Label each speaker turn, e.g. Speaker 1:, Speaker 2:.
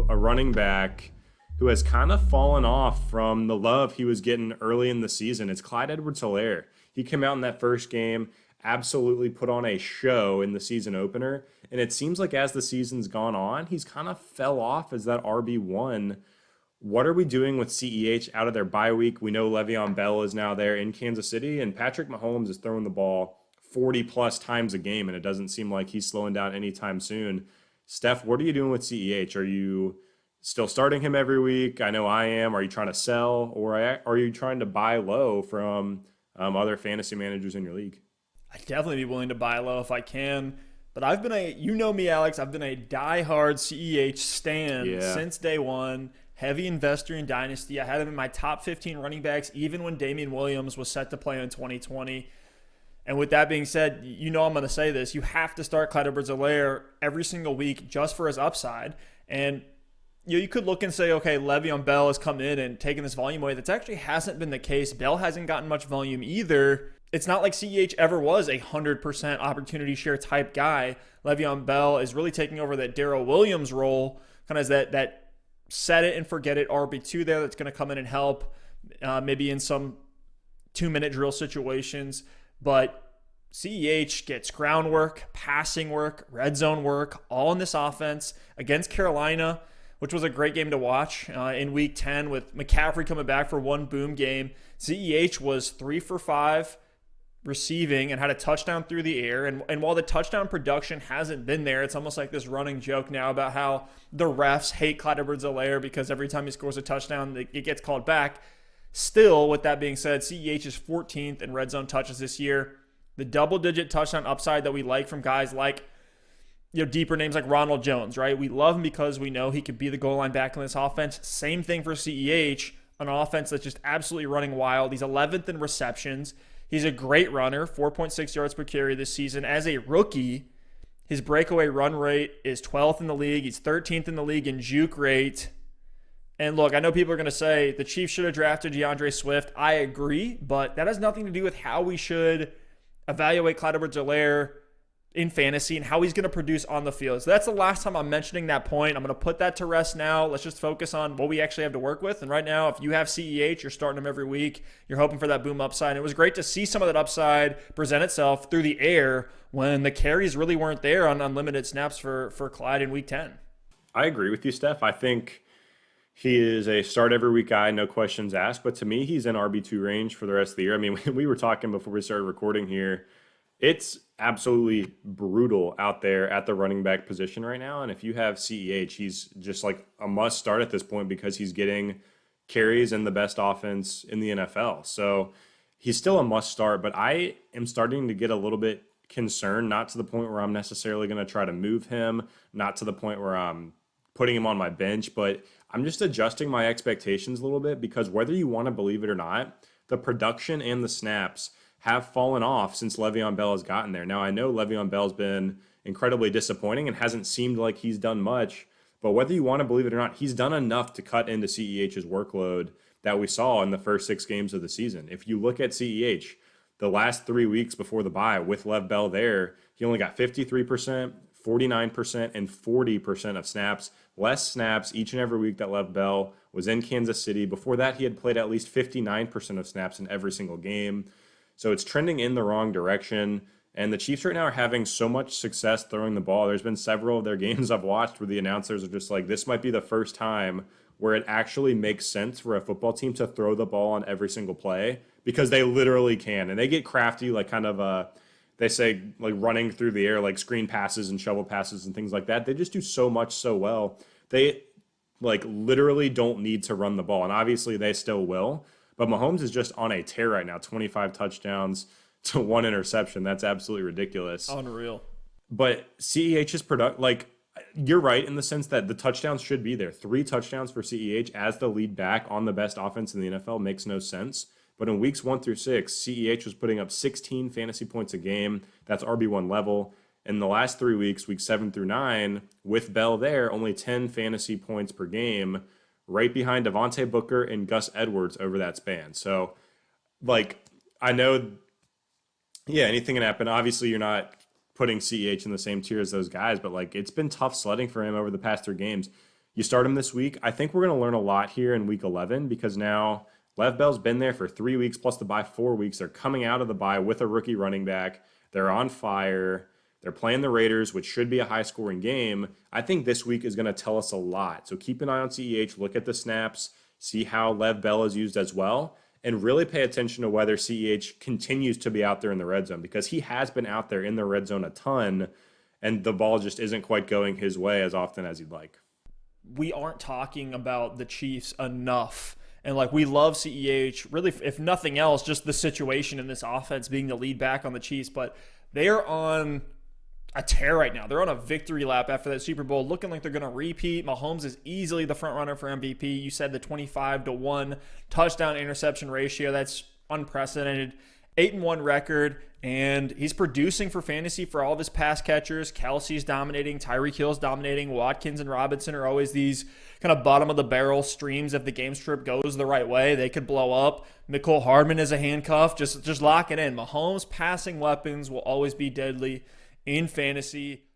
Speaker 1: a running back who has kind of fallen off from the love he was getting early in the season. It's Clyde Edwards-Helaire. He came out in that first game, absolutely put on a show in the season opener, and it seems like as the season's gone on, he's kind of fell off as that RB1. What are we doing with CEH out of their bye week? We know Le'Veon Bell is now there in Kansas City, and Patrick Mahomes is throwing the ball 40 plus times a game, and it doesn't seem like he's slowing down anytime soon. Steph, what are you doing with CEH? Are you still starting him every week? I know I am. Are you trying to sell, or are you trying to buy low from other fantasy managers in your league?
Speaker 2: I'd definitely be willing to buy low if I can. But I've been you know me, Alex, I've been a diehard CEH stan since day one. Heavy investor in Dynasty. I had him in my top 15 running backs, even when Damian Williams was set to play in 2020. And with that being said, you know I'm going to say this. You have to start Clyde Edwards-Helaire every single week just for his upside. And you could look and say, okay, Le'Veon Bell has come in and taken this volume away. That actually hasn't been the case. Bell hasn't gotten much volume either. It's not like CEH ever was a 100% opportunity share type guy. Le'Veon Bell is really taking over that Darrell Williams role, kind of as that set it and forget it RB2 there that's going to come in and help maybe in some 2-minute drill situations. But CEH gets groundwork, passing work, red zone work, all in this offense against Carolina, which was a great game to watch in Week 10 with McCaffrey coming back for one boom game. CEH was 3 for 5 receiving and had a touchdown through the air. And while the touchdown production hasn't been there, it's almost like this running joke now about how the refs hate Clyde Edwards-Helaire because every time he scores a touchdown, it gets called back. Still, with that being said, CEH is 14th in red zone touches this year. The double-digit touchdown upside that we like from guys like, deeper names like Ronald Jones, right? We love him because we know he could be the goal line back in this offense. Same thing for CEH, an offense that's just absolutely running wild. He's 11th in receptions. He's a great runner, 4.6 yards per carry this season. As a rookie, his breakaway run rate is 12th in the league. He's 13th in the league in juke rate. And look, I know people are going to say the Chiefs should have drafted DeAndre Swift. I agree, but that has nothing to do with how we should evaluate Clyde Edwards-Helaire in fantasy and how he's going to produce on the field. So that's the last time I'm mentioning that point. I'm going to put that to rest now. Let's just focus on what we actually have to work with. And right now, if you have CEH, you're starting him every week. You're hoping for that boom upside. And it was great to see some of that upside present itself through the air when the carries really weren't there on unlimited snaps for Clyde in Week 10.
Speaker 1: I agree with you, Steph. I think he is a start every week guy, no questions asked. But to me, he's in RB2 range for the rest of the year. I mean, we were talking before we started recording here. It's absolutely brutal out there at the running back position right now. And if you have CEH, he's just like a must start at this point because he's getting carries in the best offense in the NFL. So he's still a must start, but I am starting to get a little bit concerned, not to the point where I'm necessarily going to try to move him, not to the point where I'm putting him on my bench, but I'm just adjusting my expectations a little bit because whether you want to believe it or not, the production and the snaps have fallen off since Le'Veon Bell has gotten there. Now, I know Le'Veon Bell's been incredibly disappointing and hasn't seemed like he's done much, but whether you want to believe it or not, he's done enough to cut into CEH's workload that we saw in the first 6 games of the season. If you look at CEH, the last 3 weeks before the bye with Lev Bell there, he only got 53%, 49%, and 40% of snaps. Less snaps each and every week that Lev Bell was in Kansas City. Before that, he had played at least 59% of snaps in every single game. So it's trending in the wrong direction. And the Chiefs right now are having so much success throwing the ball. There's been several of their games I've watched where the announcers are just like, this might be the first time where it actually makes sense for a football team to throw the ball on every single play because they literally can. And they get crafty, like kind of they say like running through the air, like screen passes and shovel passes and things like that. They just do so much so well. They like literally don't need to run the ball. And obviously they still will. But Mahomes is just on a tear right now, 25 touchdowns to 1 interception. That's absolutely ridiculous.
Speaker 2: Unreal.
Speaker 1: But CEH's product, like, you're right in the sense that the touchdowns should be there. 3 touchdowns for CEH as the lead back on the best offense in the NFL makes no sense. But in weeks 1 through 6, CEH was putting up 16 fantasy points a game. That's RB1 level. In the last 3 weeks, weeks 7 through 9, with Bell there, only 10 fantasy points per game, right behind Devontae Booker and Gus Edwards over that span. So, like, I know, yeah, anything can happen. Obviously, you're not putting CEH in the same tier as those guys, but, like, it's been tough sledding for him over the past 3 games. You start him this week. I think we're going to learn a lot here in week 11 because now Lev Bell's been there for 3 weeks plus the bye 4 weeks. They're coming out of the bye with a rookie running back. They're on fire. They're playing the Raiders, which should be a high-scoring game. I think this week is going to tell us a lot. So keep an eye on CEH, look at the snaps, see how Lev Bell is used as well, and really pay attention to whether CEH continues to be out there in the red zone because he has been out there in the red zone a ton, and the ball just isn't quite going his way as often as he'd like.
Speaker 2: We aren't talking about the Chiefs enough. And like we love CEH, really, if nothing else, just the situation in this offense being the lead back on the Chiefs. But they are on a tear right now. They're on a victory lap after that Super Bowl, looking like they're going to repeat. Mahomes is easily the front runner for MVP. You said the 25-1 touchdown interception ratio. That's unprecedented. 8-1 record, and he's producing for fantasy for all of his pass catchers. Kelsey's dominating, Tyreek Hill's dominating, Watkins and Robinson are always these kind of bottom of the barrel streams. If the game script goes the right way, they could blow up. Mecole Hardman is a handcuff. Just lock it in. Mahomes' passing weapons will always be deadly in fantasy.